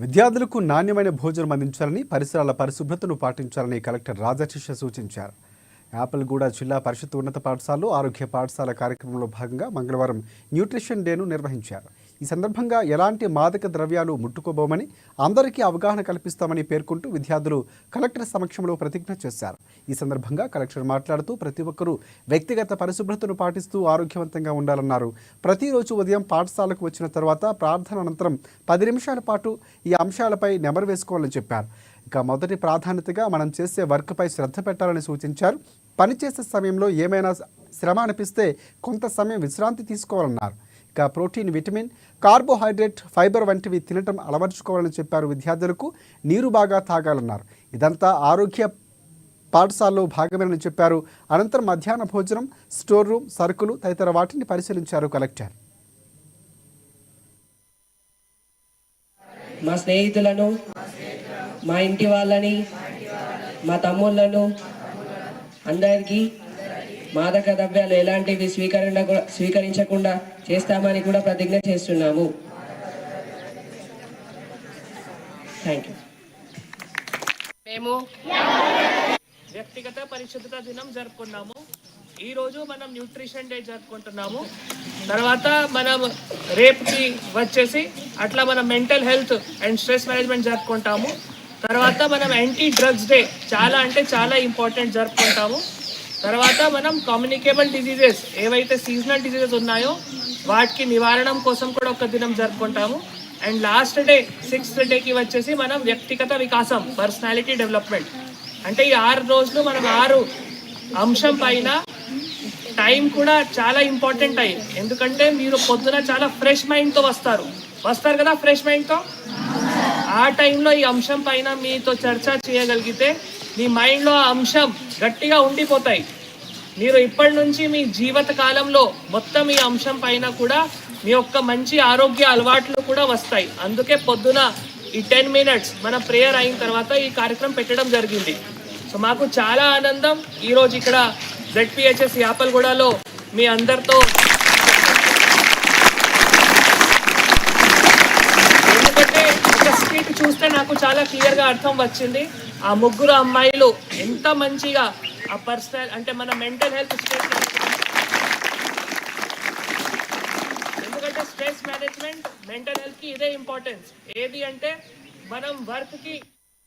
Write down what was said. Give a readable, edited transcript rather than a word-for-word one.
విద్యార్థులకు నాణ్యమైన భోజనం అందించాలని, పరిసరాల పరిశుభ్రతను పాటించాలని కలెక్టర్ రాజశేష సూచించారు. యాపల్గూడ జిల్లా పరిషత్ ఉన్నత పాఠశాలలో ఆరోగ్య పాఠశాల కార్యక్రమంలో భాగంగా మంగళవారం న్యూట్రిషన్ డేను నిర్వహించారు. ఈ సందర్భంగా ఎలాంటి మాదక ద్రవ్యాలు ముట్టుకోబోమని, అందరికీ అవగాహన కల్పిస్తామని పేర్కొంటూ విద్యార్థులు కలెక్టర్ సమక్షంలో ప్రతిజ్ఞ చేశారు. ఈ సందర్భంగా కలెక్టర్ మాట్లాడుతూ ప్రతి ఒక్కరూ వ్యక్తిగత పరిశుభ్రతను పాటిస్తూ ఆరోగ్యవంతంగా ఉండాలన్నారు. ప్రతిరోజు ఉదయం పాఠశాలకు వచ్చిన తర్వాత ప్రార్థన అనంతరం 10 నిమిషాల పాటు ఈ అంశాలపై నెమరు వేసుకోవాలని చెప్పారు. ఇక మొదటి ప్రాధాన్యతగా మనం చేసే వర్క్పై శ్రద్ధ పెట్టాలని సూచించారు. పనిచేసే సమయంలో ఏమైనా శ్రమ అనిపిస్తే కొంత సమయం విశ్రాంతి తీసుకోవాలన్నారు. ఇక ప్రోటీన్, విటమిన్, కార్బోహైడ్రేట్, ఫైబర్ వంటివి తినటం అలవర్చుకోవాలని చెప్పారు. విద్యార్థులకు నీరు బాగా తాగాలన్నారు. ఇదంతా ఆరోగ్య పాఠశాలలో భాగమేనని చెప్పారు. అనంతరం మధ్యాహ్న భోజనం, స్టోర్ రూమ్, సరుకులు తదితర వాటిని పరిశీలించారు కలెక్టర్. మా స్నేహితులను, మా ఇంటి వాళ్ళని, మా తమ్ముళ్ళను అందరికీ మాదక ద్రవ్యాలు ఎలాంటివి స్వీకరించకుండా చేస్తామని కూడా ప్రతిజ్ఞ చేస్తున్నాము. Thank you. మేము వ్యక్తిగత పరిశుభ్రత దినం జరుపుకున్నాము. ఈరోజు మనం న్యూట్రిషన్ డే జరుపుకుంటున్నాము. తర్వాత మనం రేపుకి వచ్చేసి అట్లా మనం mental health and stress management జరుపుకుంటాము. తర్వాత మనం యాంటీ డ్రగ్స్ డే చాలా ఇంపార్టెంట్ జరుపుకుంటాము. తర్వాత మనం కమ్యూనికేబుల్ డిజీజెస్ ఏవైతే సీజనల్ డిజీజెస్ ఉన్నాయో వాటికి నివారణం కోసం కూడా ఒక దినం జరుపుకుంటాము. అండ్ లాస్ట్ డే 6th డేకి వచ్చేసి మనం వ్యక్తిగత వికాసం, పర్సనాలిటీ డెవలప్మెంట్. అంటే ఈ 6 రోజులు మనం 6 అంశం పైన టైం కూడా చాలా ఇంపార్టెంట్ అయ్యి, ఎందుకంటే మీరు పొద్దున చాలా ఫ్రెష్ మైండ్తో వస్తారు కదా, ఫ్రెష్ మైండ్తో. ఆ టైంలో ఈ అంశం పైన మీతో చర్చ చేయగలిగితే మీ మైండ్లో ఆ అంశం గట్టిగా ఉండిపోతాయి. మీరు ఇప్పటి నుంచి మీ జీవిత కాలంలో మొత్తం ఈ అంశం పైన కూడా మీ యొక్క మంచి ఆరోగ్య అలవాట్లు కూడా వస్తాయి. అందుకే పొద్దున ఈ 10 minutes మన ప్రేయర్ అయిన తర్వాత ఈ కార్యక్రమం పెట్టడం జరిగింది. సో మాకు చాలా ఆనందం ఈరోజు ఇక్కడ ZPHS యాపల్గూడలో మీ అందరితో, ఎందుకంటే ఒక స్కిట్ చూస్తే నాకు చాలా క్లియర్గా అర్థం వచ్చింది. ఆ 3 అమ్మాయిలు ఎంత మంచిగా ఆ పర్సనల్ అంటే మన మెంటల్ హెల్త్, స్ట్రెస్ ఎందుకంటే స్ట్రెస్ మేనేజ్మెంట్ మెంటల్ హెల్త్కి ఇదే ఇంపార్టెన్స్. ఏది అంటే మనం వర్క్కి